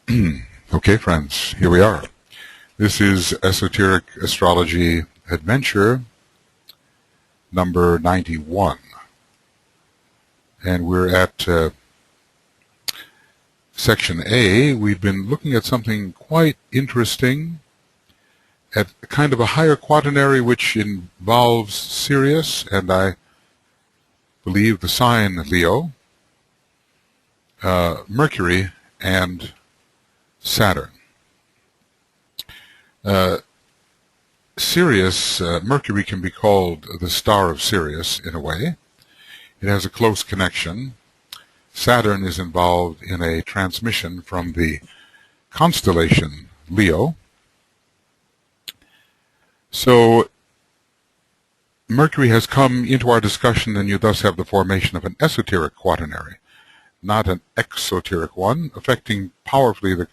Okay, friends, here we are. This is Esoteric Astrology Adventure number 91. And we're at Section A. We've been looking at something quite interesting, at kind of a higher quaternary which involves Sirius, and I believe the sign Leo, Mercury, and Saturn. Sirius, Mercury can be called the star of Sirius in a way. It has a close connection. Saturn is involved in a transmission from the constellation Leo. So Mercury has come into our discussion, and you thus have the formation of an esoteric quaternary, not an exoteric one, affecting powerfully the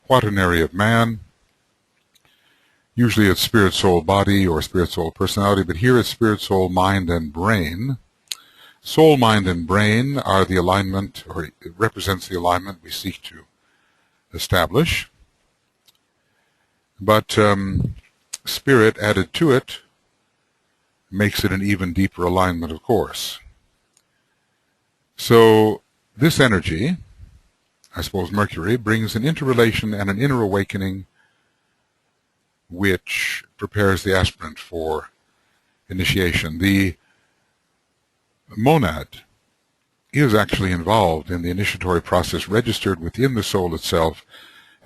quaternary of man. Usually it's spirit, soul, body, or spirit, soul, personality, but here it's spirit, soul, mind, and brain. Soul, mind, and brain are the alignment, or it represents the alignment we seek to establish. But spirit added to it makes it an even deeper alignment, of course. So this energy, I suppose Mercury, brings an interrelation and an inner awakening which prepares the aspirant for initiation. The monad is actually involved in the initiatory process, registered within the soul itself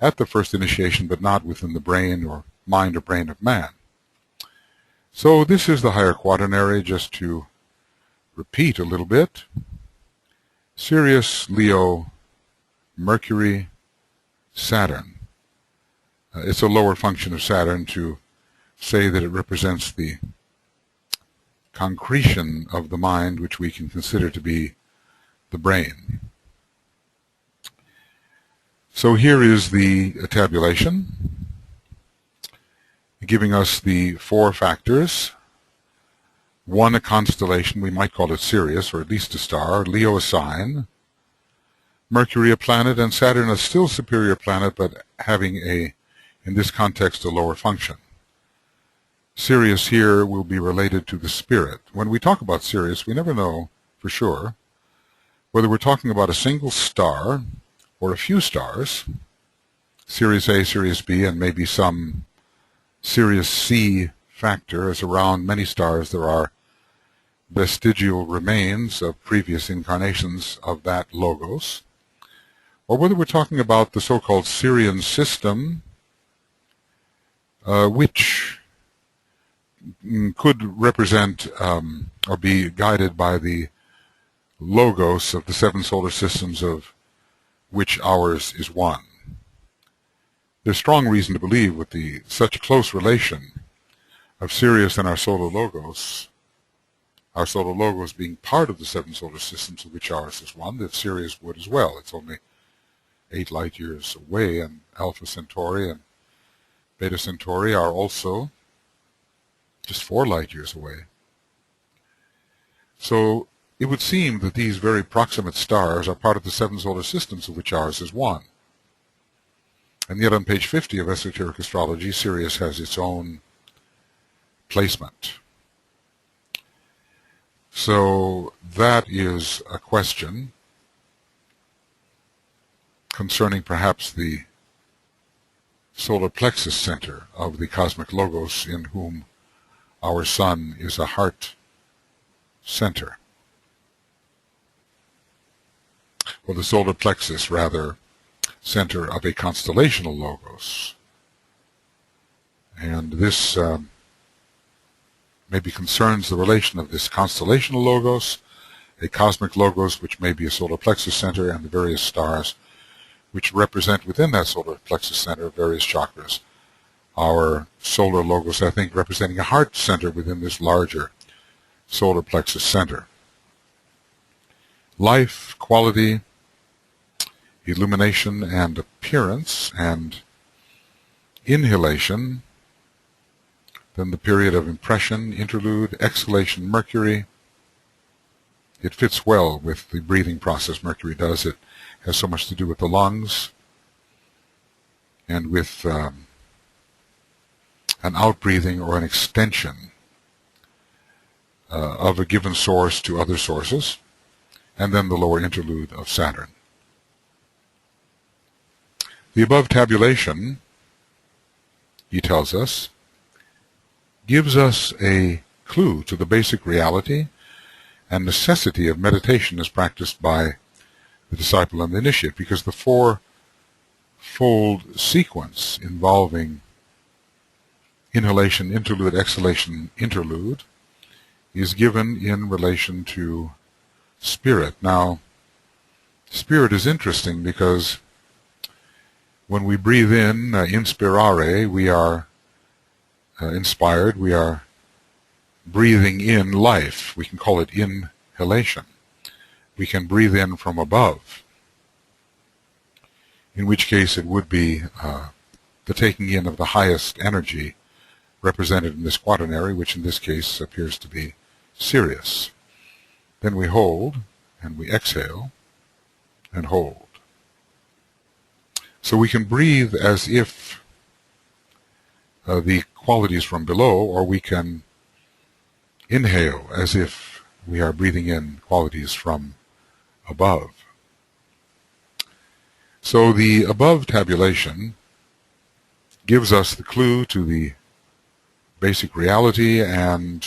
at the first initiation, but not within the brain or mind or brain of man. So this is the higher quaternary, just to repeat a little bit. Sirius, Leo, Mercury, Saturn. It's a lower function of Saturn to say that it represents the concretion of the mind, which we can consider to be the brain. So here is the tabulation, giving us the four factors. One, a constellation, we might call it Sirius, or at least a star. Leo, a sign. Mercury, a planet, and Saturn, a still superior planet, but having in this context, a lower function. Sirius here will be related to the spirit. When we talk about Sirius, we never know for sure whether we're talking about a single star or a few stars, Sirius A, Sirius B, and maybe some Sirius C factor, as around many stars there are vestigial remains of previous incarnations of that logos, or whether we're talking about the so-called Sirian system, which could represent or be guided by the logos of the seven solar systems, of which ours is one. There's strong reason to believe, with such close relation of Sirius and our solar logos being part of the seven solar systems, of which ours is one, that Sirius would as well. It's only 8 light years away, and Alpha Centauri and Beta Centauri are also just 4 light years away. So it would seem that these very proximate stars are part of the seven solar systems, of which ours is one. And yet on page 50 of Esoteric Astrology, Sirius has its own placement. So that is a question concerning perhaps the solar plexus center of the cosmic logos, in whom our sun is a heart center. Or the solar plexus, rather, center of a constellational logos. And this maybe concerns the relation of this constellational logos, a cosmic logos, which may be a solar plexus center, and the various stars which represent within that solar plexus center various chakras. Our solar logos, I think, representing a heart center within this larger solar plexus center. Life, quality, illumination, and appearance, and inhalation, then the period of impression, interlude, exhalation, Mercury. It fits well with the breathing process Mercury does. It has so much to do with the lungs. and with an outbreathing or an extension of a given source to other sources, and then the lower interlude of Saturn. The above tabulation, he tells us, gives us a clue to the basic reality and necessity of meditation as practiced by the disciple and the initiate, because the fourfold sequence involving inhalation, interlude, exhalation, interlude is given in relation to spirit. Now, spirit is interesting because when we breathe in, inspirare, we are inspired, we are breathing in life. We can call it inhalation. We can breathe in from above, in which case it would be the taking in of the highest energy represented in this quaternary, which in this case appears to be Sirius. Then we hold, and we exhale, and hold. So we can breathe as if the qualities from below, or we can inhale as if we are breathing in qualities from above. So the above tabulation gives us the clue to the basic reality and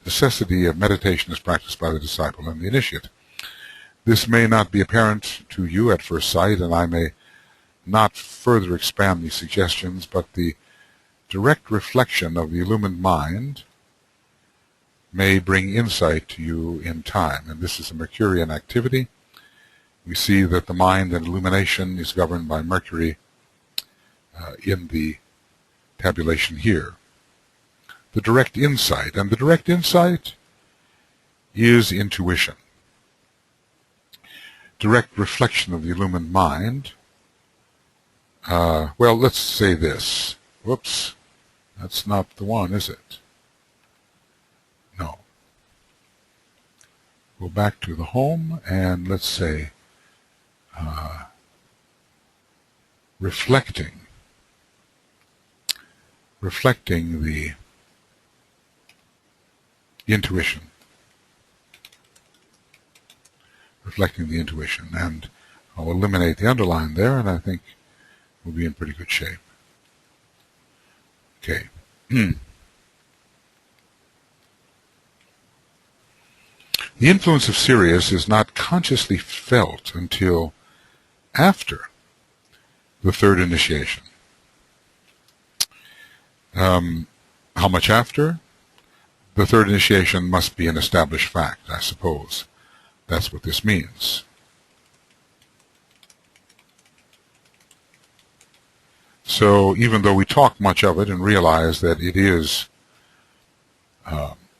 necessity of meditation as practiced by the disciple and the initiate. This may not be apparent to you at first sight, and I may not further expand these suggestions, but the direct reflection of the illumined mind may bring insight to you in time. And this is a Mercurian activity. We see that the mind and illumination is governed by Mercury in the tabulation here. The direct insight, and the direct insight is intuition. Direct reflection of the illumined mind. Well, let's say this. Whoops, that's not the one, is it? No. Go back to the home, and let's say reflecting the intuition. Reflecting the intuition. And I'll eliminate the underline there, and I think we'll be in pretty good shape. Okay. The influence of Sirius is not consciously felt until after the third initiation. How much after? The third initiation must be an established fact, I suppose. That's what this means. So even though we talk much of it and realize that it is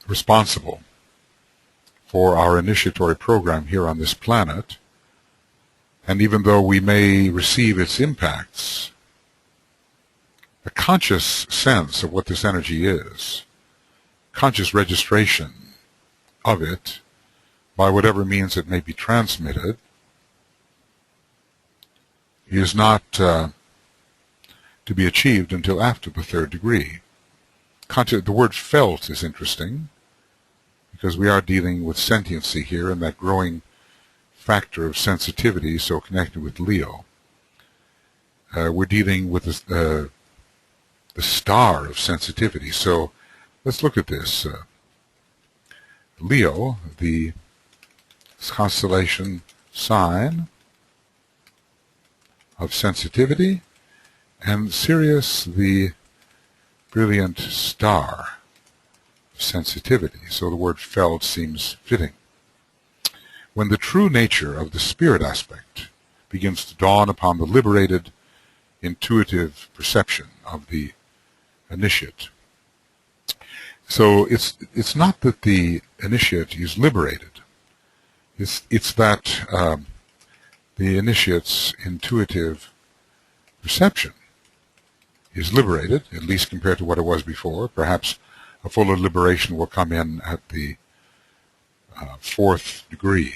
responsible for our initiatory program here on this planet, and even though we may receive its impacts, a conscious sense of what this energy is, conscious registration of it, by whatever means it may be transmitted, is not to be achieved until after the third degree. The word felt is interesting, because we are dealing with sentiency here, and that growing factor of sensitivity, so connected with Leo. We're dealing with the star of sensitivity. So let's look at this. Leo, the constellation sign of sensitivity, and Sirius, the brilliant star of sensitivity. So the word felt seems fitting. When the true nature of the spirit aspect begins to dawn upon the liberated, intuitive perception of the initiate. So it's not that the initiate is liberated. It's that the initiate's intuitive perception is liberated, at least compared to what it was before. Perhaps a fuller liberation will come in at the fourth degree.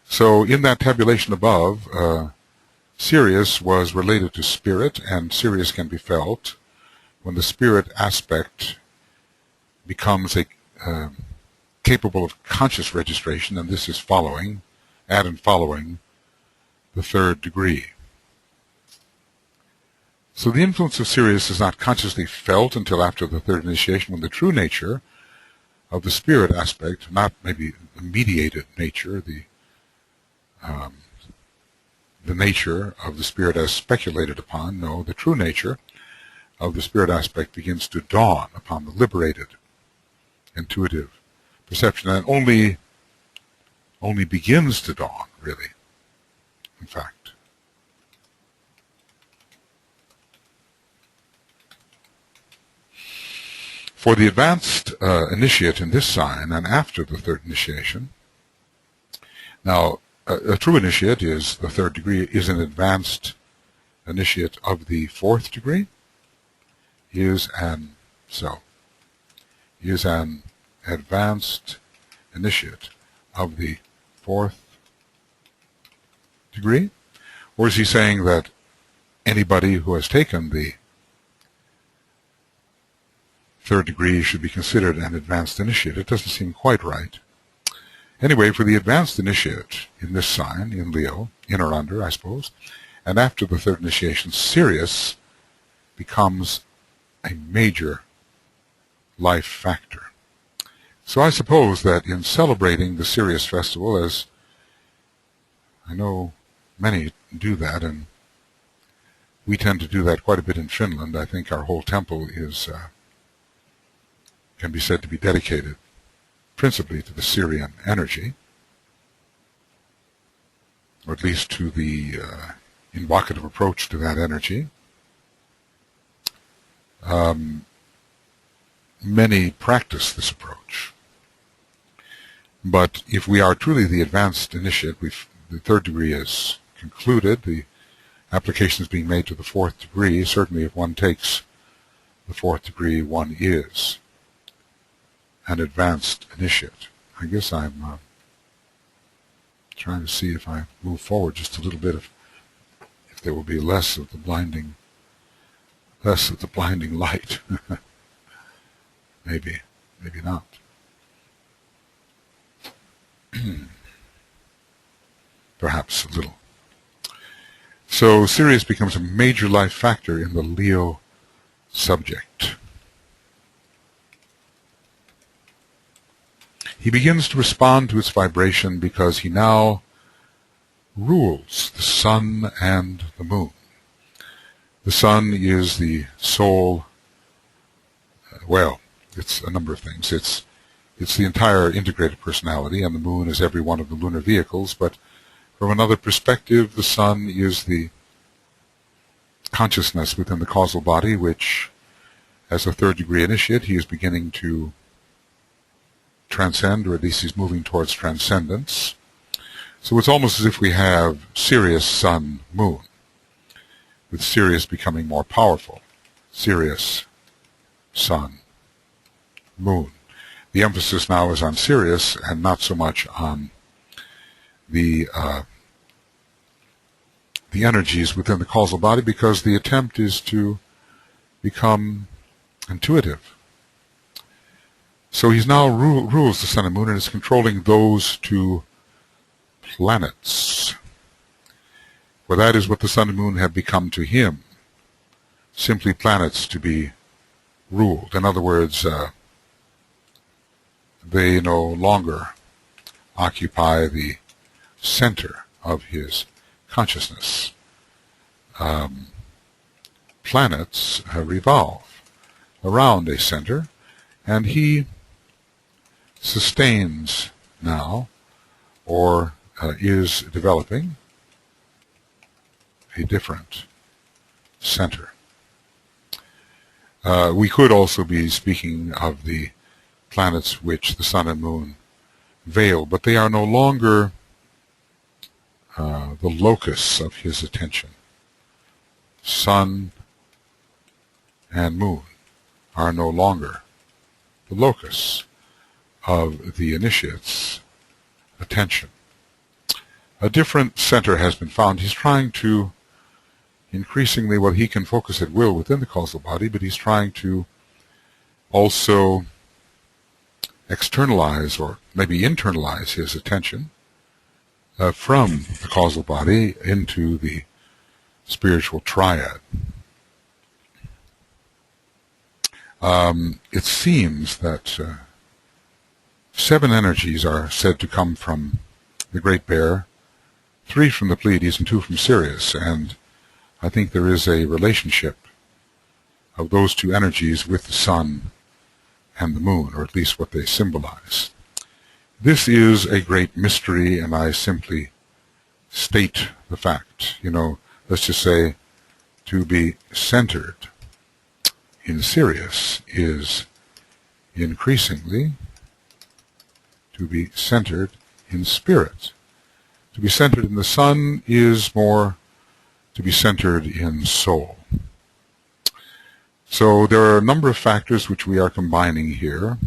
So in that tabulation above, Sirius was related to spirit, and Sirius can be felt when the spirit aspect becomes capable of conscious registration, and this is following the third degree. So the influence of Sirius is not consciously felt until after the third initiation, when the true nature of the spirit aspect, not maybe the mediated nature, the nature of the spirit as speculated upon, no, the true nature of the spirit aspect begins to dawn upon the liberated, intuitive perception, and only begins to dawn, really, in fact. For the advanced initiate in this sign, and after the third initiation, now a true initiate is the third degree, is an advanced initiate of the fourth degree, is an advanced initiate of the fourth degree? Or is he saying that anybody who has taken the third degree should be considered an advanced initiate? It doesn't seem quite right. Anyway, for the advanced initiate in this sign, in Leo, in or under, I suppose, and after the third initiation, Sirius becomes a major life factor. So I suppose that in celebrating the Sirius festival, as I know many do that, and we tend to do that quite a bit in Finland. I think our whole temple is can be said to be dedicated principally to the Sirian energy, or at least to the invocative approach to that energy. Many practice this approach. But if we are truly the advanced initiate, the third degree is concluded, the application is being made to the fourth degree. Certainly if one takes the fourth degree, one is an advanced initiate. I guess I'm trying to see if I move forward just a little bit, if there will be less of the blinding light. Maybe not. Perhaps a little. So Sirius becomes a major life factor in the Leo subject. He begins to respond to its vibration because he now rules the sun and the moon. The sun is the soul, well, it's a number of things. It's the entire integrated personality, and the moon is every one of the lunar vehicles, but from another perspective, the sun is the consciousness within the causal body, which, as a third degree initiate, he is beginning to transcend, or at least he's moving towards transcendence. So it's almost as if we have Sirius, Sun, Moon, with Sirius becoming more powerful. Sirius, Sun, Moon. The emphasis now is on Sirius and not so much on the energies within the causal body, because the attempt is to become intuitive. So he's now rules the sun and moon and is controlling those two planets. For that is what the sun and moon have become to him, simply planets to be ruled. In other words, they no longer occupy the center of his consciousness. Planets revolve around a center, and he sustains now, or is developing, a different center. We could also be speaking of the planets which the sun and moon veil, but they are no longer the locus of his attention. Sun and moon are no longer the locus of the initiate's attention. A different center has been found. He's trying to increasingly, well, he can focus at will within the causal body, but he's trying to also externalize or maybe internalize his attention from the causal body into the spiritual triad. It seems that 7 energies are said to come from the Great Bear, 3 from the Pleiades and 2 from Sirius, and I think there is a relationship of those 2 energies with the sun and the moon, or at least what they symbolize. This is a great mystery, and I simply state the fact. Let's just say to be centered in Sirius is increasingly to be centered in spirit. To be centered in the sun is more to be centered in soul. So there are a number of factors which we are combining here.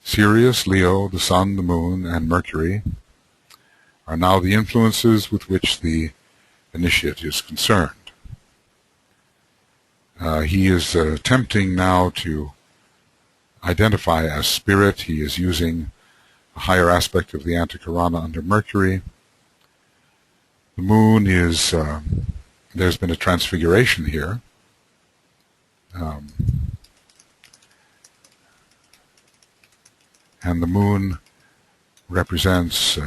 Sirius, Leo, the sun, the moon, and Mercury are now the influences with which the initiate is concerned. He is attempting now to identify as spirit. He is using a higher aspect of the Antikarana under Mercury. The moon is, there's been a transfiguration here. And the moon represents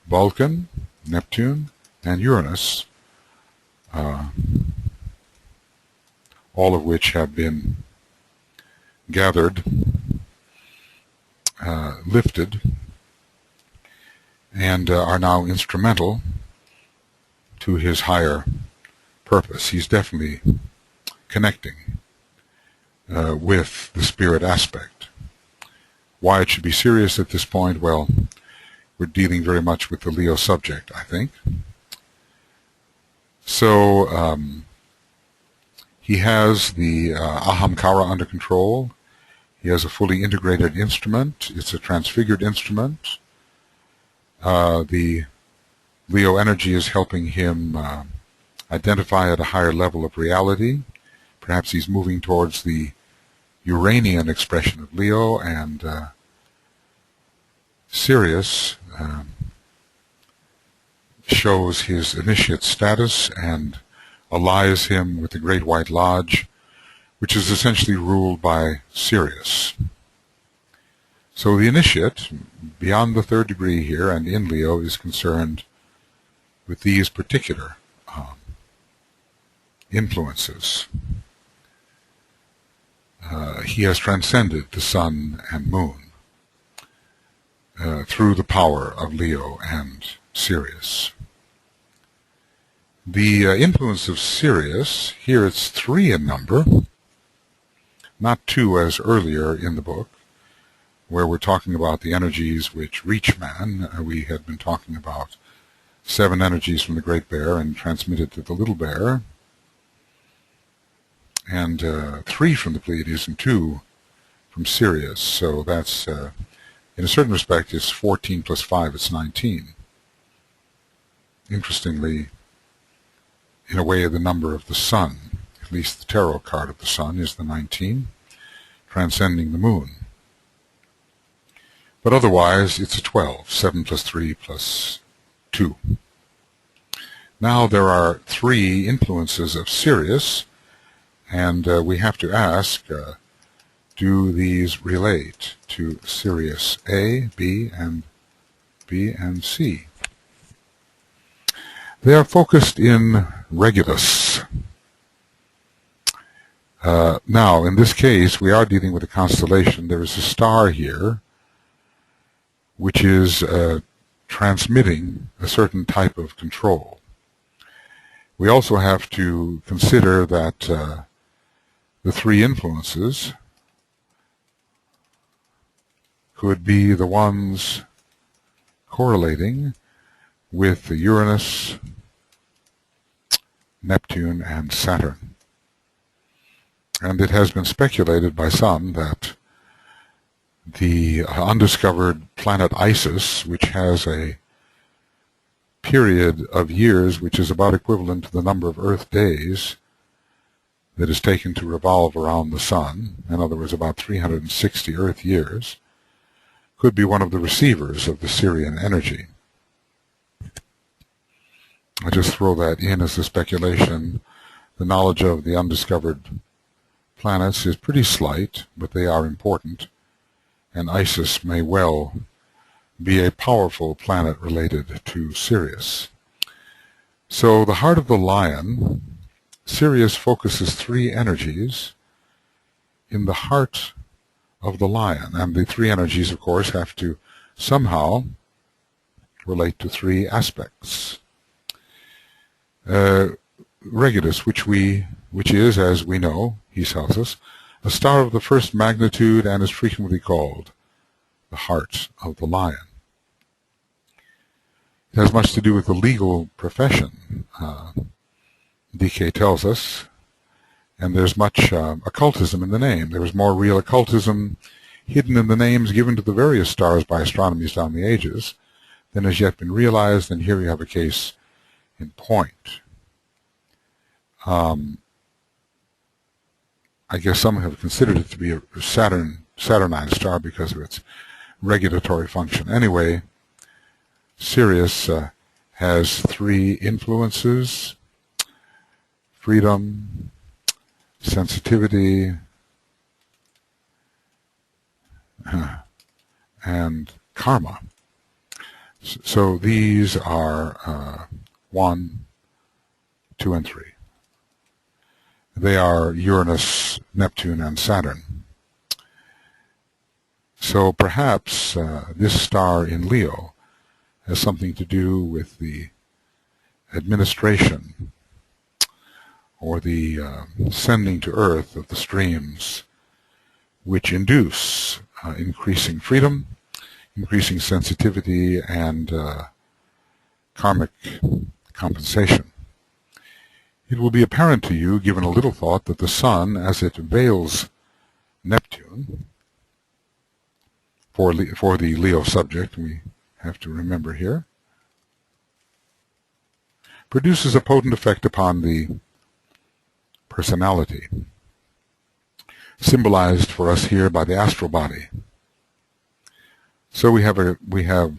Vulcan, Neptune, and Uranus, all of which have been gathered, lifted, and are now instrumental to his higher purpose. He's definitely connecting with the spirit aspect. Why it should be serious at this point, well, we're dealing very much with the Leo subject, I think. So he has the Ahamkara under control. He has a fully integrated instrument. It's a transfigured instrument. The Leo energy is helping him identify at a higher level of reality. Perhaps he's moving towards the Uranian expression of Leo, and Sirius shows his initiate status and allies him with the Great White Lodge, which is essentially ruled by Sirius. So the initiate, beyond the 3rd degree here and in Leo, is concerned with these particular influences. He has transcended the sun and moon through the power of Leo and Sirius. The influence of Sirius, here it's 3 in number, not 2 as earlier in the book, where we're talking about the energies which reach man. We had been talking about 7 energies from the Great Bear and transmitted to the Little Bear, and 3 from the Pleiades and 2 from Sirius. So that's, in a certain respect, it's 14 plus 5, it's 19. Interestingly, in a way, the number of the sun, at least the tarot card of the sun, is the 19, transcending the moon. But otherwise, it's a 12, 7 plus 3 plus 2. Now there are 3 influences of Sirius, and we have to ask, do these relate to Sirius A, B, and C? They are focused in Regulus. Now, in this case, we are dealing with a constellation. There is a star here, which is transmitting a certain type of control. We also have to consider that the 3 influences could be the ones correlating with the Uranus, Neptune, and Saturn. And it has been speculated by some that the undiscovered planet Isis, which has a period of years, which is about equivalent to the number of Earth days that is taken to revolve around the Sun, in other words, about 360 Earth years, could be one of the receivers of the Sirian energy. I just throw that in as a speculation. The knowledge of the undiscovered planets is pretty slight, but they are important, and Isis may well be a powerful planet related to Sirius. So the heart of the lion, Sirius focuses three energies in the heart of the lion, and the three energies, of course, have to somehow relate to three aspects. Regulus, which is, as we know, he tells us, a star of the first magnitude and is frequently called the heart of the lion. It has much to do with the legal profession, DK tells us, and there's much occultism in the name. There is more real occultism hidden in the names given to the various stars by astronomers down the ages than has yet been realized, and here you have a case in point. I guess some have considered it to be a Saturnine star because of its regulatory function. Anyway, Sirius has three influences: freedom, sensitivity, and karma. So these are 1, 2, and 3. They are Uranus, Neptune, and Saturn. So perhaps this star in Leo has something to do with the administration or the sending to Earth of the streams which induce increasing freedom, increasing sensitivity, and karmic compensation. It will be apparent to you, given a little thought, that the Sun, as it veils Neptune, for the Leo subject, we have to remember here, produces a potent effect upon the personality, symbolized for us here by the astral body. So we have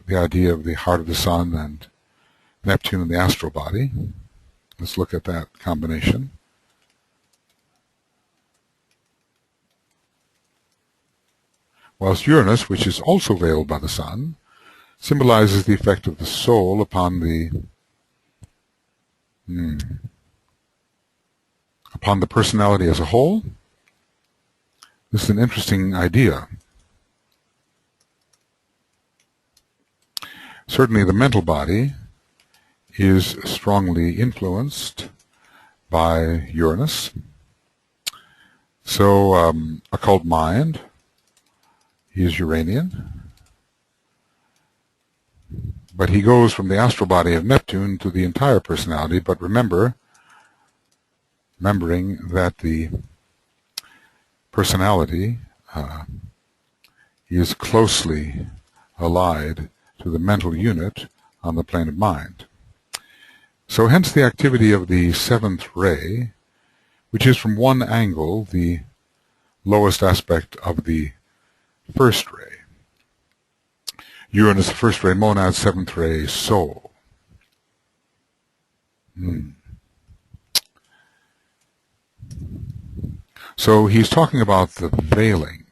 the idea of the heart of the Sun and Neptune in the astral body. Let's look at that combination. Whilst Uranus, which is also veiled by the Sun, symbolizes the effect of the soul upon the personality as a whole. This is an interesting idea. Certainly the mental body is strongly influenced by Uranus. So occult mind is Uranian, but he goes from the astral body of Neptune to the entire personality, but remembering that the personality is closely allied to the mental unit on the plane of mind. So hence the activity of the seventh ray, which is from one angle the lowest aspect of the first ray. Uranus, the first ray monad, seventh ray soul. So he's talking about the veiling.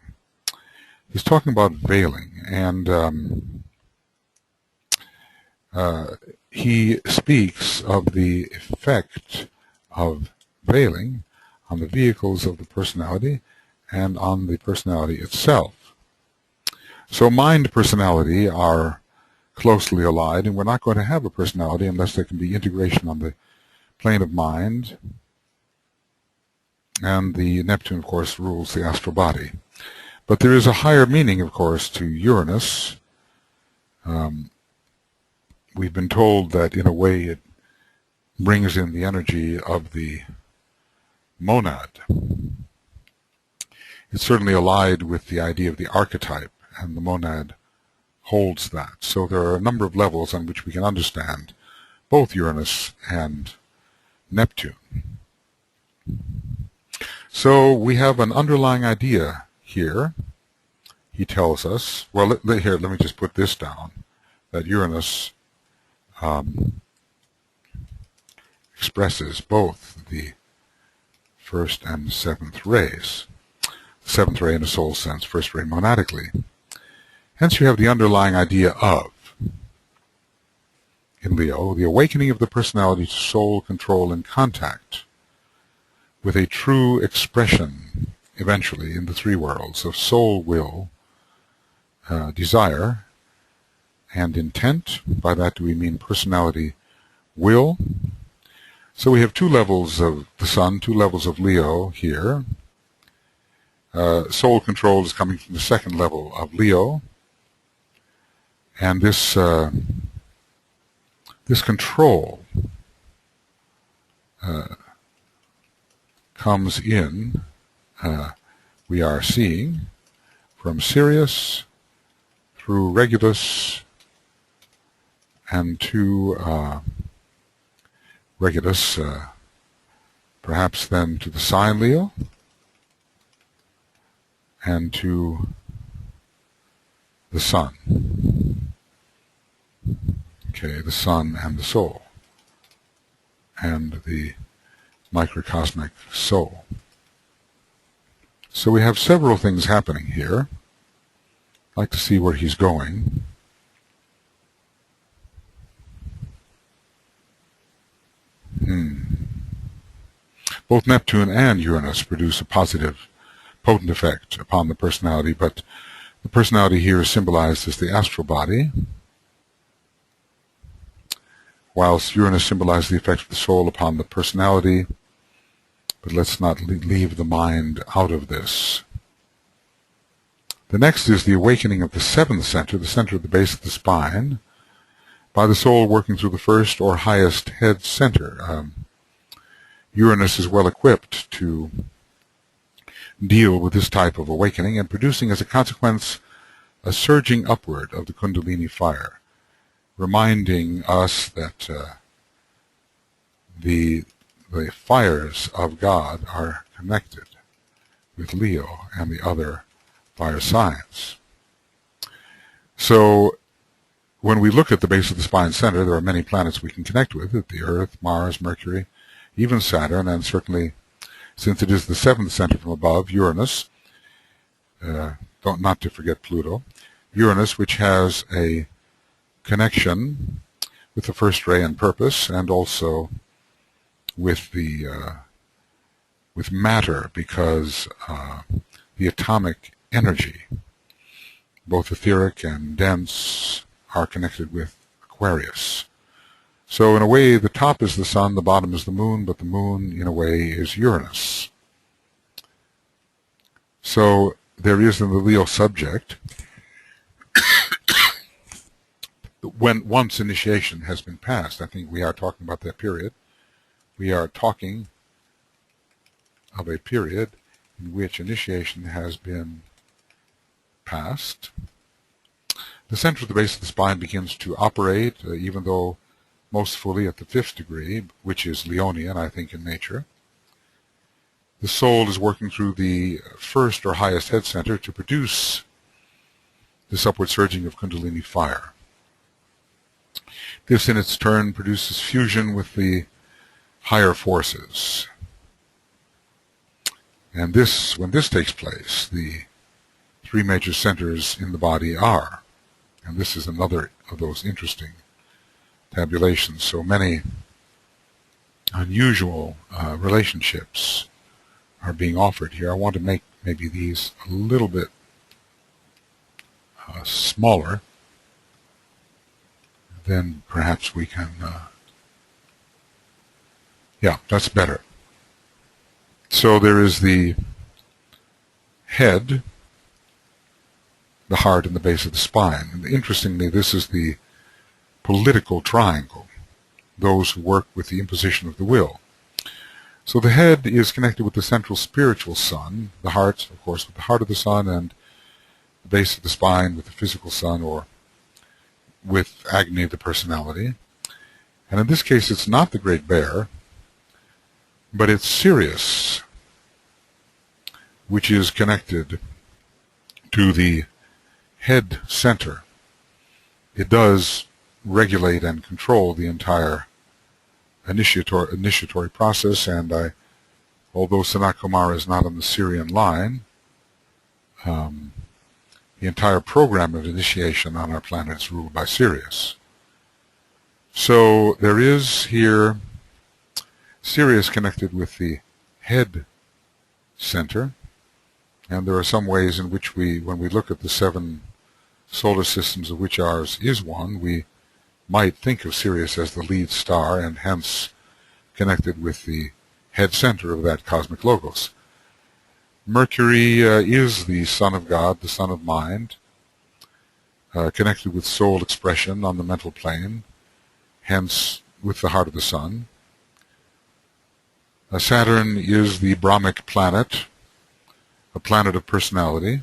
He's talking about veiling, and he speaks of the effect of veiling on the vehicles of the personality and on the personality itself. So mind personality are closely allied, and we're not going to have a personality unless there can be integration on the plane of mind. And the Neptune, of course, rules the astral body. But there is a higher meaning, of course, to Uranus. We've been told that, in a way, it brings in the energy of the monad. It's certainly allied with the idea of the archetype, and the monad holds that. So there are a number of levels on which we can understand both Uranus and Neptune. So we have an underlying idea here. He tells us, well, here, let me just put this down, that Uranus expresses both the first and seventh rays. The seventh ray in a soul sense, first ray monadically. Hence you have the underlying idea of, in Leo, the awakening of the personality to soul control and contact with a true expression, eventually, in the three worlds of soul, will, desire, and intent. By that do we mean personality, will. So we have two levels of the Sun, two levels of Leo here. Soul control is coming from the second level of Leo. And this control comes in, we are seeing, from Sirius through Regulus and to Regulus, perhaps then to the sign Leo, and to the Sun. Okay, the Sun and the soul, and the microcosmic soul. So we have several things happening here. I'd like to see where he's going. Both Neptune and Uranus produce a positive, potent effect upon the personality, but the personality here is symbolized as the astral body, whilst Uranus symbolizes the effect of the soul upon the personality. But let's not leave the mind out of this. The next is the awakening of the seventh center, the center at the base of the spine, by the soul working through the first or highest head center. Uranus is well equipped to deal with this type of awakening and producing as a consequence a surging upward of the Kundalini fire, reminding us that the fires of God are connected with Leo and the other fire signs. So when we look at the base of the spine center, there are many planets we can connect with, the Earth, Mars, Mercury, even Saturn, and certainly, since it is the seventh center from above, Uranus, not to forget Pluto, Uranus, which has a connection with the first ray and purpose, and also with the with matter, because the atomic energy, both etheric and dense, are connected with Aquarius. So in a way, the top is the Sun, the bottom is the Moon, but the Moon, in a way, is Uranus. So there is in the Leo subject, when once initiation has been passed, I think we are talking about that period, we are talking of a period in which initiation has been passed. The center of the base of the spine begins to operate, even though most fully at the fifth degree, which is Leonian, I think, in nature. The soul is working through the first or highest head center to produce this upward surging of Kundalini fire. This in its turn produces fusion with the higher forces. And this, when this takes place, the three major centers in the body are, and this is another of those interesting tabulations. So many unusual relationships are being offered here. I want to make maybe these a little bit smaller. Then perhaps we can, yeah, that's better. So there is the head, the heart, and the base of the spine. And interestingly, this is the political triangle, those who work with the imposition of the will. So the head is connected with the central spiritual sun, the heart, of course, with the heart of the sun, and the base of the spine with the physical sun, or with Agni, the personality. And in this case, it's not the Great Bear, but it's Sirius, which is connected to the head center. It does regulate and control the entire initiatory process, and although Sanat Kumara is not on the Syrian line, the entire program of initiation on our planet is ruled by Sirius. So there is here Sirius connected with the head center, and there are some ways in which when we look at the 7 solar systems of which ours is one, we might think of Sirius as the lead star and hence connected with the head center of that cosmic logos. Mercury is the son of God, the son of mind, connected with soul expression on the mental plane, hence with the heart of the sun. Saturn is the Brahmic planet, a planet of personality,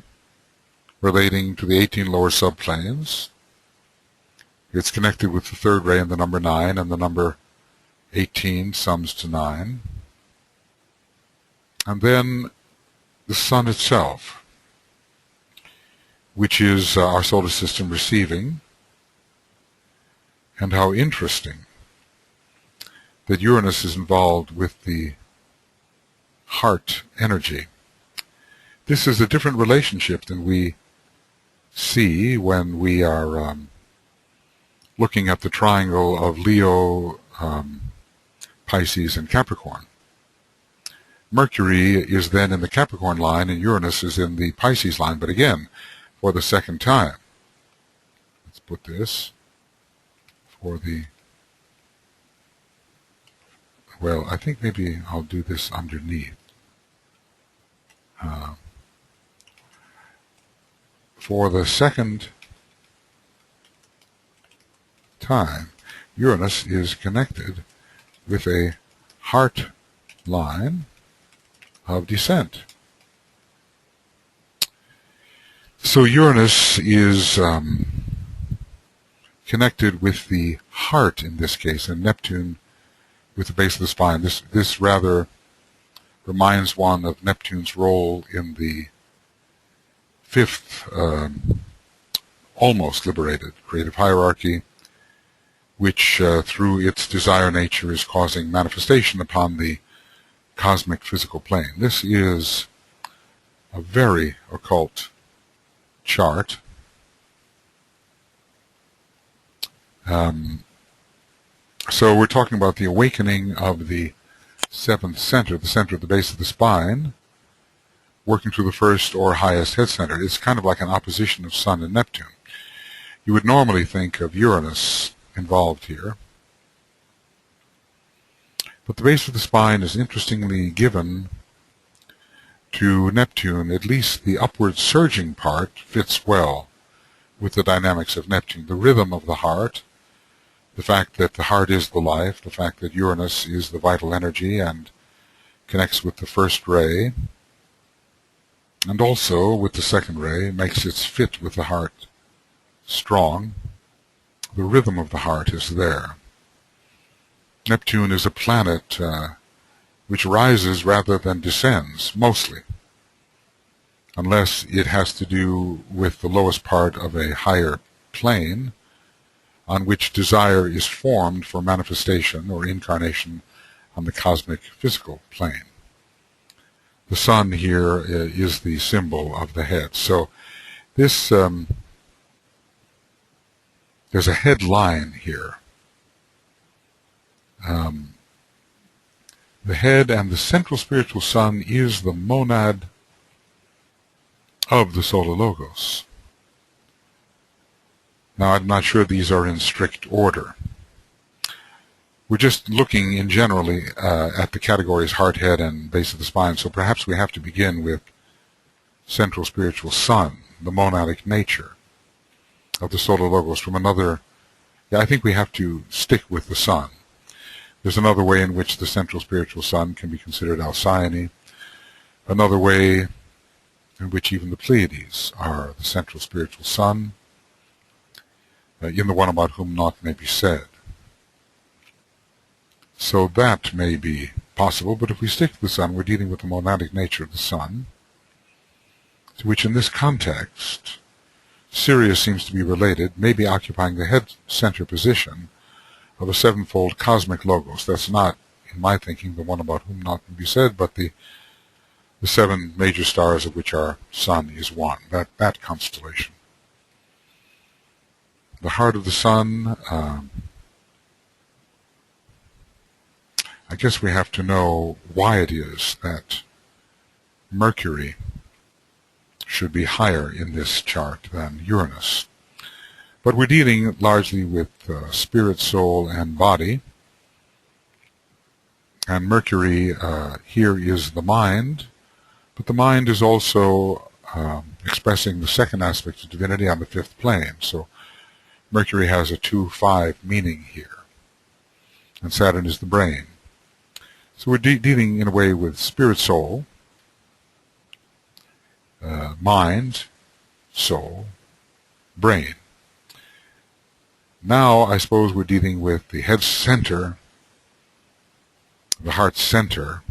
relating to the 18 lower subplanes. It's connected with the third ray and the number 9, and the number 18 sums to 9. And then the sun itself, which is our solar system receiving. And how interesting that Uranus is involved with the heart energy. This is a different relationship than we see when we are looking at the triangle of Leo, Pisces, and Capricorn. Mercury is then in the Capricorn line and Uranus is in the Pisces line, but again, for the second time. Let's put this for the, well, I think maybe I'll do this underneath. For the second time, Uranus is connected with a heart line of descent. So Uranus is connected with the heart in this case, and Neptune with the base of the spine. This rather reminds one of Neptune's role in the 5th, almost liberated creative hierarchy, which through its desire nature is causing manifestation upon the cosmic physical plane. This is a very occult chart. So we're talking about the awakening of the 7th center, the center at the base of the spine, working through the first or highest head center. It's kind of like an opposition of Sun and Neptune. You would normally think of Uranus involved here. But the base of the spine is interestingly given to Neptune. At least the upward surging part fits well with the dynamics of Neptune. The rhythm of the heart, the fact that the heart is the life, the fact that Uranus is the vital energy and connects with the first ray, and also with the second ray, makes its fit with the heart strong. The rhythm of the heart is there. Neptune is a planet which rises rather than descends, mostly, unless it has to do with the lowest part of a higher plane on which desire is formed for manifestation or incarnation on the cosmic physical plane. The sun here is the symbol of the head. So this there's a head line here. The head and the central spiritual sun is the monad of the solar logos. Now, I'm not sure these are in strict order. We're just looking in generally at the categories heart, head, and base of the spine, so perhaps we have to begin with central spiritual sun, the monadic nature of the solar logos from another. Yeah, I think we have to stick with the sun. There's another way in which the central spiritual sun can be considered Alcyone, another way in which even the Pleiades are the central spiritual sun, in the one about whom naught may be said. So that may be possible, but if we stick to the Sun, we're dealing with the monadic nature of the Sun, to which in this context, Sirius seems to be related, maybe occupying the head center position of a sevenfold cosmic logos. That's not, in my thinking, the one about whom not can be said, but the seven major stars of which our Sun is one, that constellation. The heart of the Sun, I guess we have to know why it is that Mercury should be higher in this chart than Uranus. But we're dealing largely with spirit, soul, and body. And Mercury here is the mind, but the mind is also expressing the second aspect of divinity on the fifth plane. So Mercury has a 2-5 meaning here. And Saturn is the brain. So we're dealing in a way with spirit, soul, mind, soul, brain. Now I suppose we're dealing with the head center, the heart center,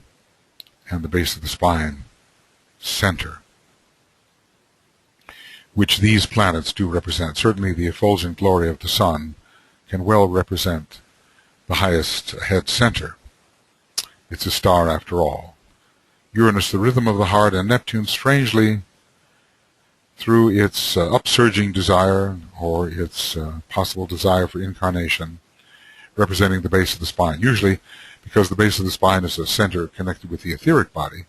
and the base of the spine center, which these planets do represent. Certainly the effulgent glory of the Sun can well represent the highest head center. It's a star after all. Uranus, the rhythm of the heart, and Neptune, strangely, through its upsurging desire or its possible desire for incarnation, representing the base of the spine. Usually, because the base of the spine is a center connected with the etheric body,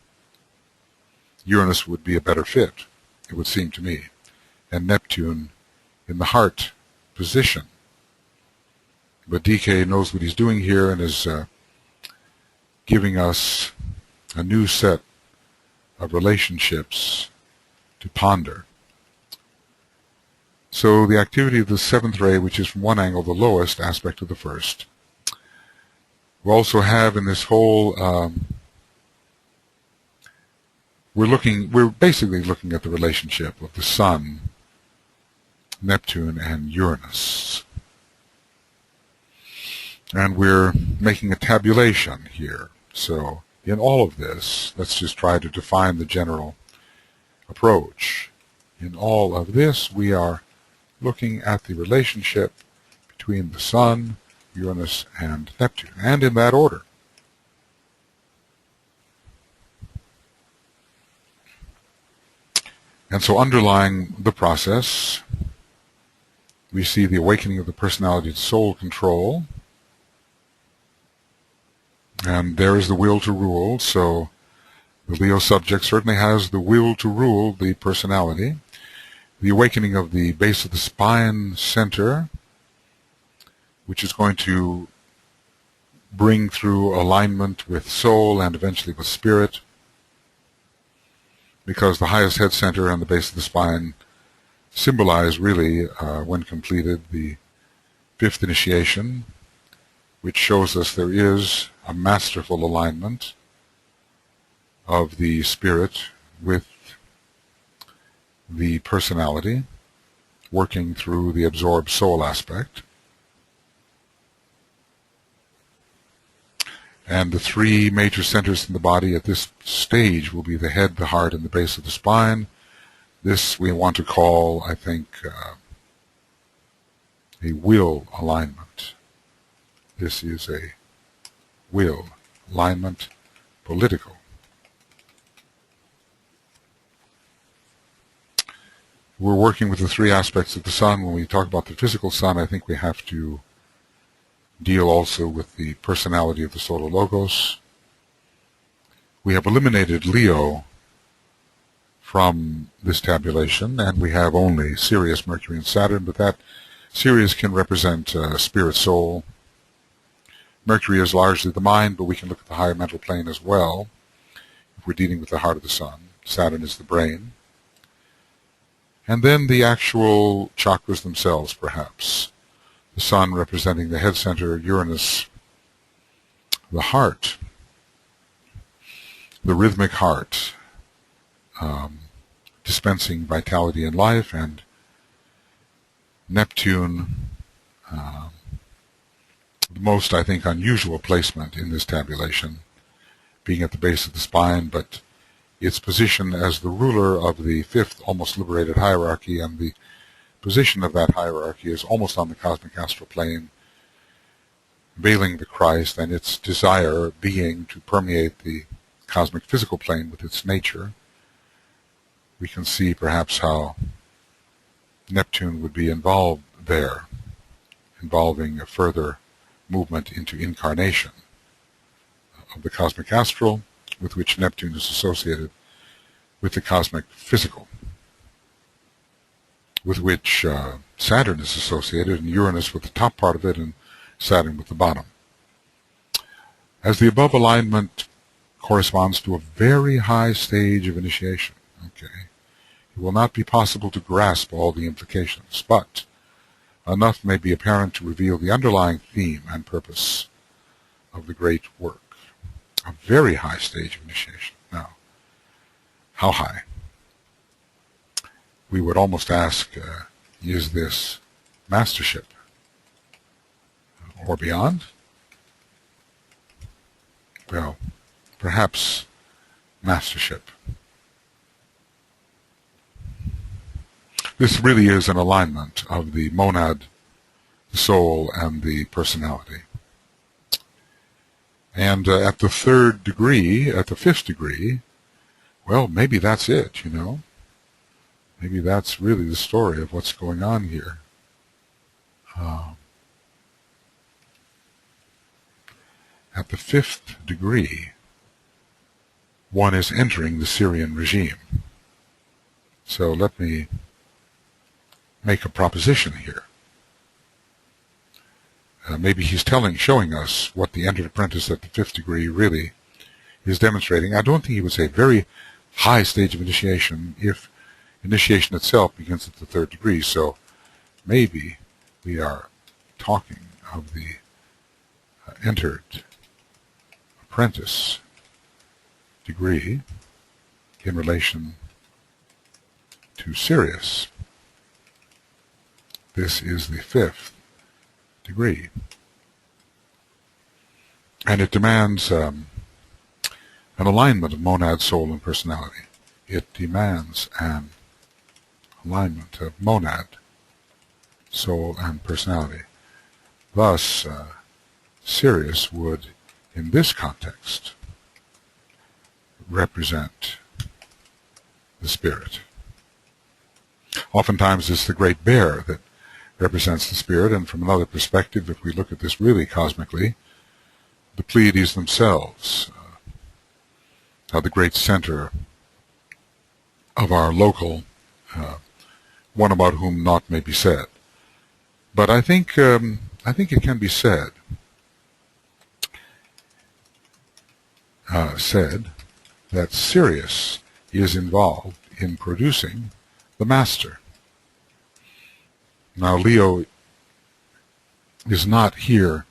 Uranus would be a better fit, it would seem to me, and Neptune in the heart position. But DK knows what he's doing here and is giving us a new set of relationships to ponder. So the activity of the seventh ray, which is from one angle the lowest aspect of the first, we also have in this whole, we're basically looking at the relationship of the Sun, Neptune, and Uranus. And we're making a tabulation here. So in all of this, let's just try to define the general approach. In all of this, we are looking at the relationship between the Sun, Uranus, and Neptune, and in that order. And so underlying the process, we see the awakening of the personality to soul control. And there is the will to rule, so the Leo subject certainly has the will to rule the personality. The awakening of the base of the spine center, which is going to bring through alignment with soul and eventually with spirit, because the highest head center and the base of the spine symbolize really, when completed, the fifth initiation, which shows us there is a masterful alignment of the spirit with the personality, working through the absorbed soul aspect. And the three major centers in the body at this stage will be the head, the heart, and the base of the spine. This we want to call, I think, a will alignment. This is a will alignment, political. We're working with the three aspects of the Sun. When we talk about the physical Sun, I think we have to deal also with the personality of the Solar Logos. We have eliminated Leo from this tabulation, and we have only Sirius, Mercury, and Saturn, but that Sirius can represent spirit, soul. Mercury is largely the mind, but we can look at the higher mental plane as well if we're dealing with the heart of the Sun. Saturn is the brain. And then the actual chakras themselves, perhaps. The Sun representing the head center, Uranus, the heart, the rhythmic heart, dispensing vitality and life, and the most, I think, unusual placement in this tabulation, being at the base of the spine, but its position as the ruler of the fifth almost liberated hierarchy, and the position of that hierarchy is almost on the cosmic astral plane, veiling the Christ, and its desire being to permeate the cosmic physical plane with its nature. We can see perhaps how Neptune would be involved there, involving a further movement into incarnation of the cosmic astral, with which Neptune is associated with the cosmic physical, with which Saturn is associated, and Uranus with the top part of it, and Saturn with the bottom. As the above alignment corresponds to a very high stage of initiation, okay, it will not be possible to grasp all the implications, but enough may be apparent to reveal the underlying theme and purpose of the great work. A very high stage of initiation. Now, how high? We would almost ask, is this mastership or beyond? Well, perhaps mastership. This really is an alignment of the monad, the soul, and the personality. And at the third degree, at the fifth degree, well, maybe that's it, you know. Maybe that's really the story of what's going on here. At the fifth degree, one is entering the Sirian regime. So let me make a proposition here. Maybe he's showing us what the entered apprentice at the fifth degree really is demonstrating. I don't think he would say very high stage of initiation if initiation itself begins at the third degree. So maybe we are talking of the entered apprentice degree in relation to Sirius. This is the fifth degree. And it demands an alignment of monad, soul, and personality. It demands an alignment of monad, soul, and personality. Thus, Sirius would, in this context, represent the spirit. Oftentimes it's the great bear that represents the spirit, and from another perspective, if we look at this really cosmically, the Pleiades themselves are the great center of our local, one about whom naught may be said. But I think it can be said that Sirius is involved in producing the master. Now, Leo is not here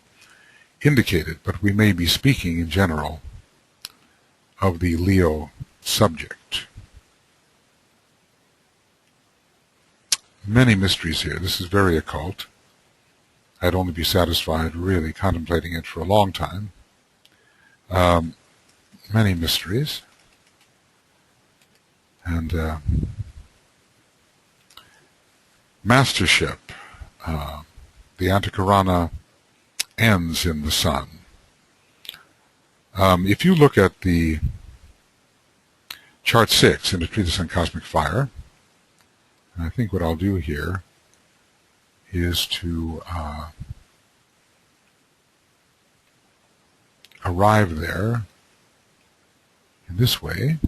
indicated, but we may be speaking in general of the Leo subject. Many mysteries here. This is very occult. I'd only be satisfied really contemplating it for a long time. Many mysteries. And mastership, the Antakarana ends in the sun. If you look at the chart 6 in the Treatise on Cosmic Fire, and I think what I'll do here is to arrive there in this way.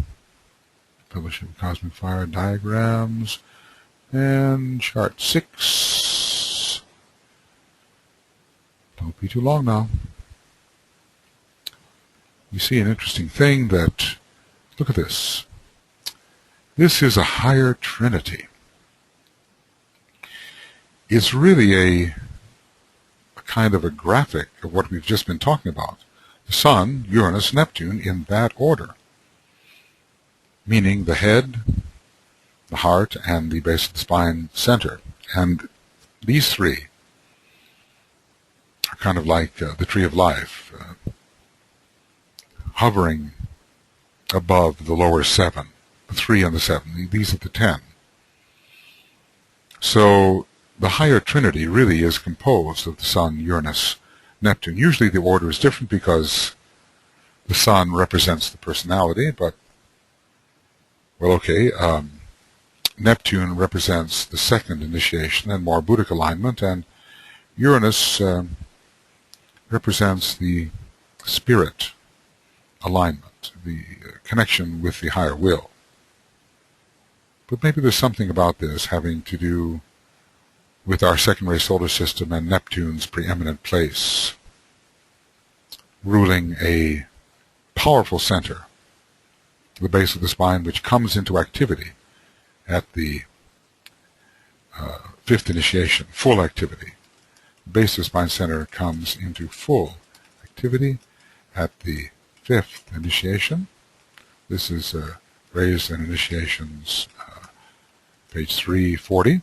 Fellowship of Cosmic Fire diagrams, and chart 6. Don't be too long now. You see an interesting thing that, look at this. This is a higher trinity. It's really a kind of a graphic of what we've just been talking about. The Sun, Uranus, Neptune in that order. Meaning the head, the heart, and the base of the spine center. And these three are kind of like the tree of life, hovering above the lower 7, the 3 and the 7. These are the 10. So the higher trinity really is composed of the Sun, Uranus, Neptune. Usually the order is different because the Sun represents the personality, but, well, okay, Neptune represents the second initiation and more Buddhic alignment, and Uranus represents the spirit alignment, the connection with the higher will. But maybe there's something about this having to do with our secondary solar system and Neptune's preeminent place, ruling a powerful center, the base of the spine, which comes into activity at the fifth initiation, full activity. The base of the spine center comes into full activity at the fifth initiation. This is raised in Initiations, page 340.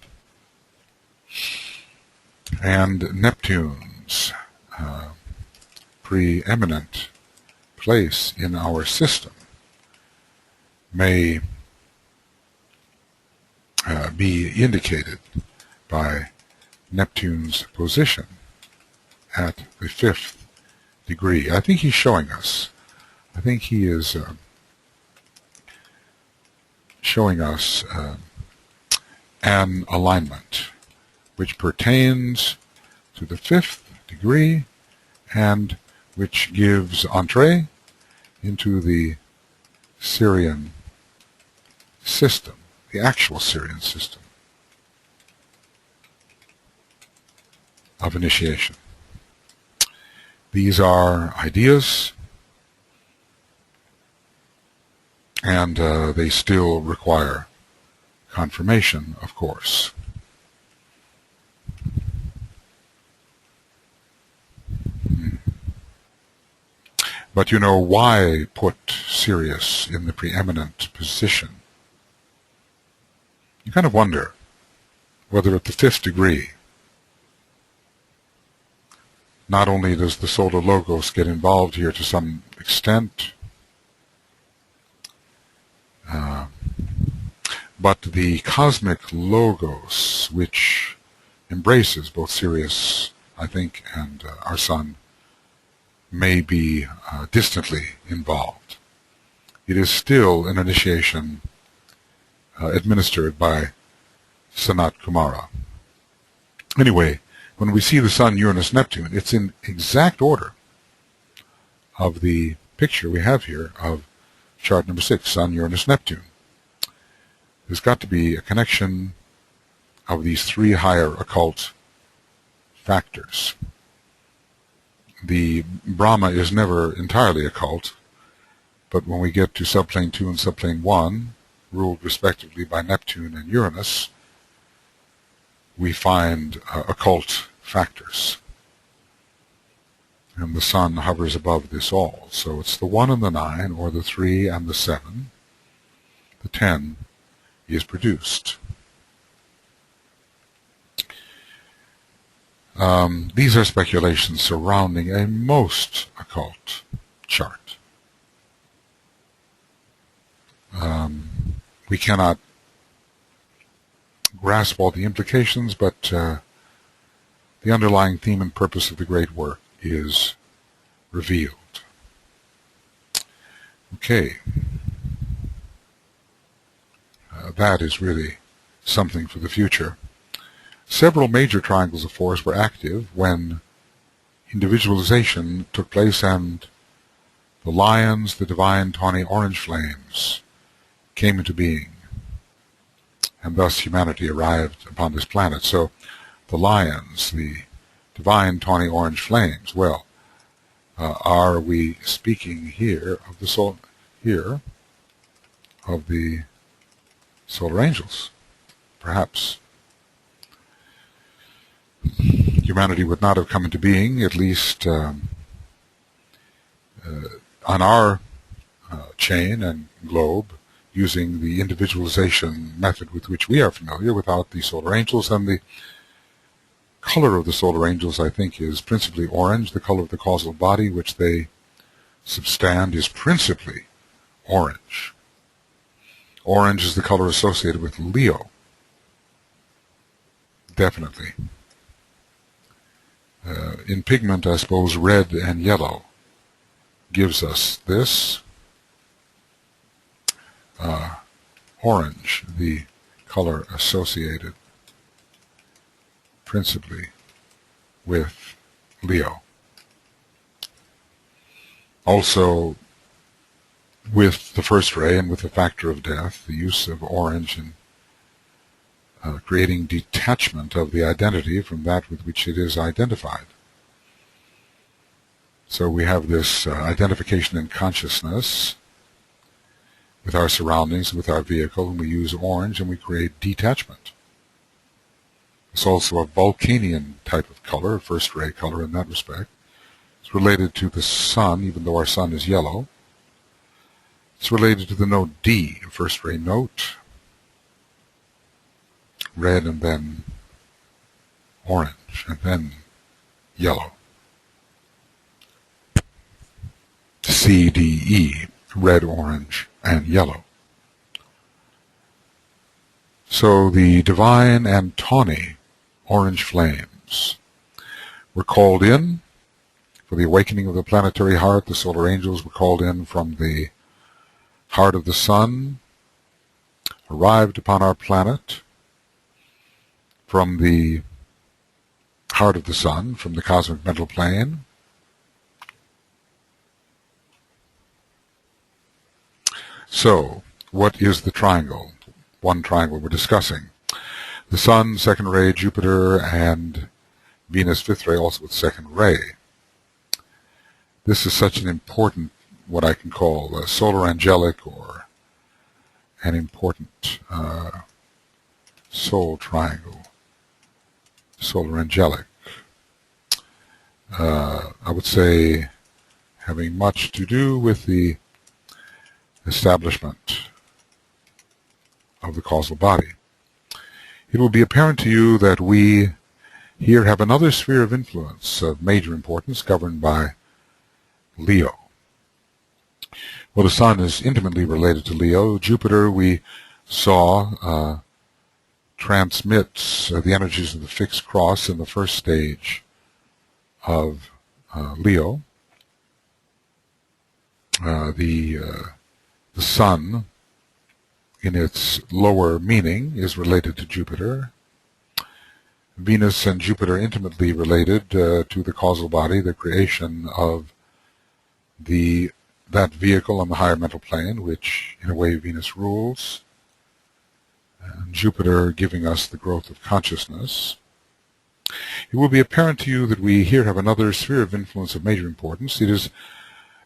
And Neptune's preeminent place in our system may be indicated by Neptune's position at the fifth degree. I think he's showing us. I think he is showing us an alignment which pertains to the fifth degree and which gives entree into the Sirian system, the actual Sirian system of initiation. These are ideas, and they still require confirmation, of course. But you know, why put Sirius in the preeminent position? You kind of wonder whether at the fifth degree, not only does the solar logos get involved here to some extent, but the cosmic logos, which embraces both Sirius, I think, and our Sun, may be distantly involved. It is still an initiation administered by Sanat Kumara. Anyway, when we see the Sun, Uranus, Neptune, it's in exact order of the picture we have here of chart number 6, Sun, Uranus, Neptune. There's got to be a connection of these three higher occult factors. The Brahma is never entirely occult, but when we get to subplane 2 and subplane 1, ruled respectively by Neptune and Uranus, we find occult factors. And the Sun hovers above this all. So it's the 1 and the 9, or the 3 and the 7. The 10 is produced. These are speculations surrounding a most occult chart. We cannot grasp all the implications, but the underlying theme and purpose of the great work is revealed. Okay. That is really something for the future. Several major triangles of force were active when individualization took place, and the lions, the divine tawny orange flames, came into being, and thus humanity arrived upon this planet. So the lions, the divine tawny orange flames, well, are we speaking here of the soul, here of the solar angels? Perhaps. Humanity would not have come into being, at least on our chain and globe, using the individualization method with which we are familiar, without the solar angels and the color of the solar angels, I think, is principally orange. The color of the causal body which they substand is principally orange. Orange is the color associated with Leo. Definitely. In pigment, I suppose, red and yellow gives us this. Orange, the color associated principally with Leo. Also, with the first ray and with the factor of death, the use of orange in creating detachment of the identity from that with which it is identified. So we have this identification in consciousness with our surroundings, with our vehicle, and we use orange and we create detachment. It's also a Vulcanian type of color, a first ray color in that respect. It's related to the sun, even though our sun is yellow. It's related to the note D, a first ray note, red and then orange and then yellow. C, D, E, red, orange, and yellow. So the divine and tawny orange flames were called in for the awakening of the planetary heart. The solar angels were called in from the heart of the sun, arrived upon our planet from the heart of the sun, from the cosmic mental plane. So, what is the triangle? One triangle we're discussing. The sun, second ray, Jupiter, and Venus, fifth ray, also with second ray. This is such an important, what I can call a solar angelic, or an important soul triangle. Solar angelic. I would say having much to do with the establishment of the causal body. It will be apparent to you that we here have another sphere of influence of major importance governed by Leo. Well, the sun is intimately related to Leo. Jupiter, we saw, transmits the energies of the fixed cross in the first stage of Leo. The sun, in its lower meaning, is related to Jupiter. Venus and Jupiter intimately related to the causal body, the creation of that vehicle on the higher mental plane, which in a way Venus rules, and Jupiter giving us the growth of consciousness. It will be apparent to you that we here have another sphere of influence of major importance. It is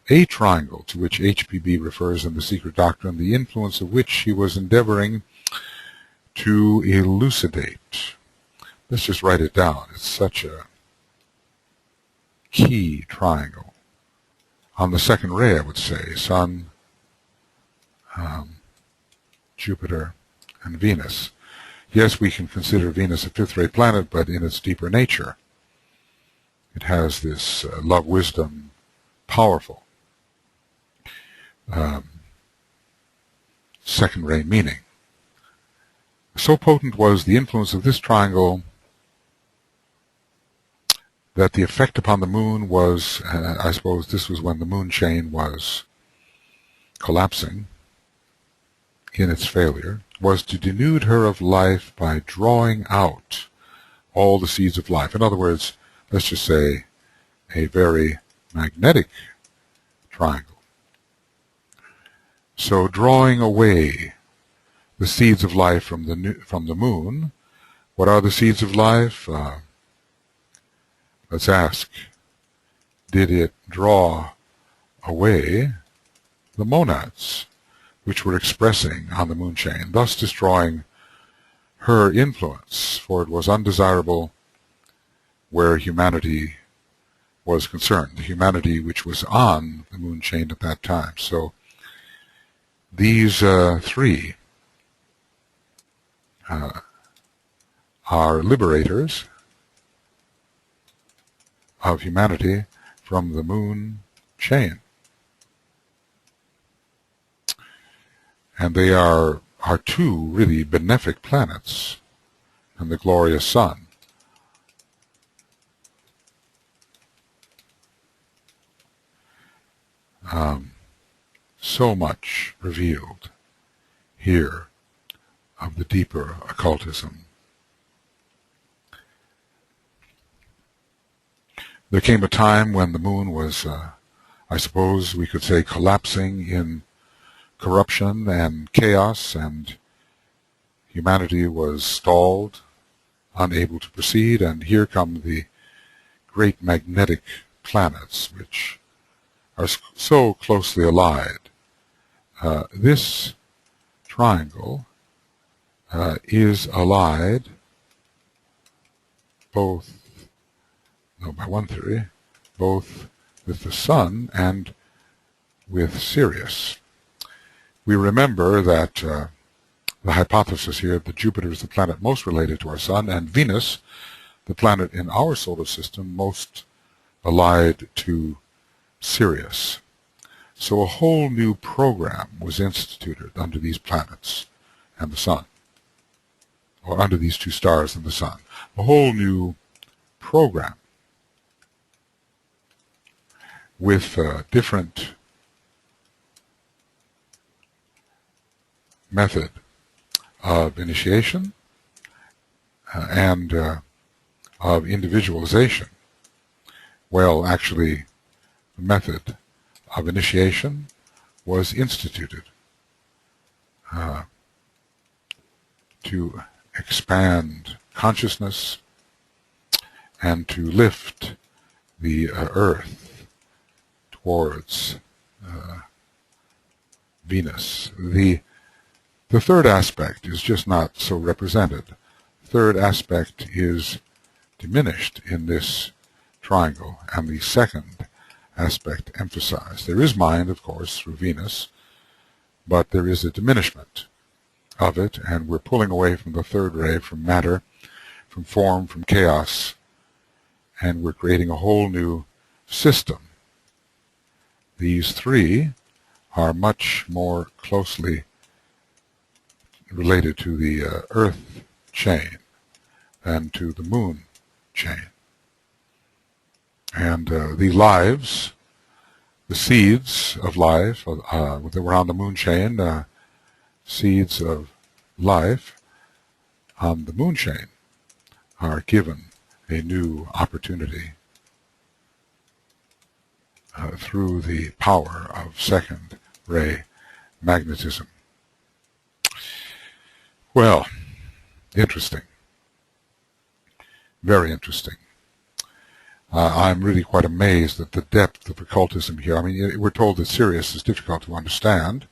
a triangle to which HPB refers in The Secret Doctrine, the influence of which he was endeavoring to elucidate. Let's just write it down. It's such a key triangle. On the second ray, I would say, Sun, Jupiter, and Venus. Yes, we can consider Venus a fifth-ray planet, but in its deeper nature, it has this love, wisdom, powerful second-ray meaning. So potent was the influence of this triangle that the effect upon the moon was, I suppose this was when the moon chain was collapsing in its failure, was to denude her of life by drawing out all the seeds of life. In other words, let's just say a very magnetic triangle. So drawing away the seeds of life from the moon. What are the seeds of life? Let's ask, did it draw away the monads, which were expressing on the moon chain, thus destroying her influence, for it was undesirable where humanity was concerned, the humanity which was on the moon chain at that time. So these three are liberators of humanity from the moon chain. And they are two really benefic planets, and the glorious sun. So much revealed here of the deeper occultism. There came a time when the moon was, I suppose we could say, collapsing in corruption and chaos, and humanity was stalled, unable to proceed, and here come the great magnetic planets, which are so closely allied. This triangle is allied both, by one theory, both with the sun and with Sirius. We remember that the hypothesis here that Jupiter is the planet most related to our sun, and Venus, the planet in our solar system, most allied to Sirius. So a whole new program was instituted under these planets and the sun, or under these two stars and the sun. A whole new program with different method of initiation and of individualization. Well, actually, the method of initiation was instituted to expand consciousness and to lift the earth towards Venus. The third aspect is just not so represented. The third aspect is diminished in this triangle, and the second aspect emphasized. There is mind, of course, through Venus, but there is a diminishment of it, and we're pulling away from the third ray, from matter, from form, from chaos, and we're creating a whole new system. These three are much more closely related to the Earth chain than to the Moon chain. And the lives, the seeds of life that were on the Moon chain, seeds of life on the Moon chain are given a new opportunity through the power of second ray magnetism. Well, interesting. Very interesting. I'm really quite amazed at the depth of occultism here. I mean, we're told that Sirius is difficult to understand.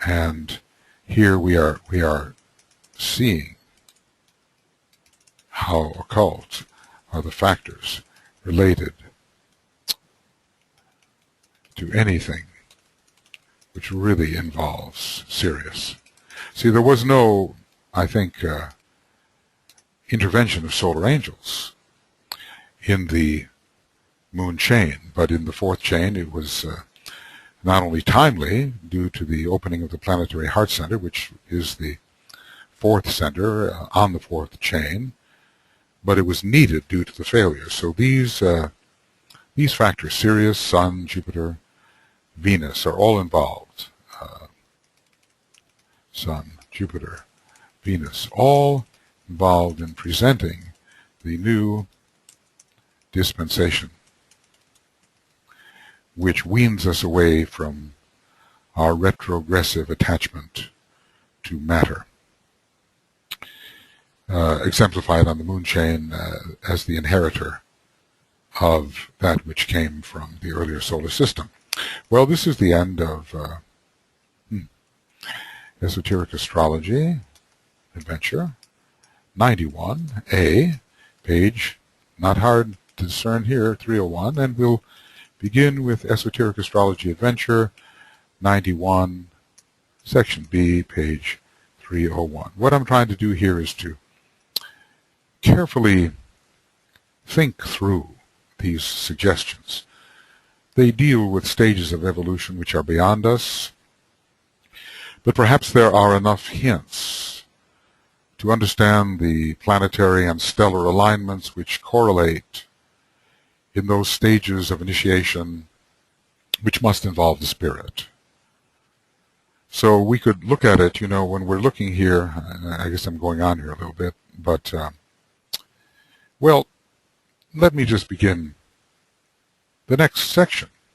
And here we are seeing how occult are the factors related to anything which really involves Sirius. See, there was no, I think, intervention of solar angels in the Moon chain, but in the fourth chain it was not only timely due to the opening of the planetary heart center, which is the fourth center on the fourth chain, but it was needed due to the failure. So these factors, Sirius, Sun, Jupiter, Venus, are all involved. Sun, Jupiter, Venus, all involved in presenting the new dispensation, which weans us away from our retrogressive attachment to matter, exemplified on the Moon chain as the inheritor of that which came from the earlier solar system. Well, this is the end of Esoteric Astrology Adventure 91A, page, not hard to discern here, 301, and we'll begin with Esoteric Astrology Adventure 91, Section B, page 301. What I'm trying to do here is to carefully think through these suggestions. They deal with stages of evolution which are beyond us, but perhaps there are enough hints to understand the planetary and stellar alignments which correlate in those stages of initiation which must involve the spirit. So we could look at it, when we're looking here, I guess I'm going on here a little bit, but, well, let me just begin the next section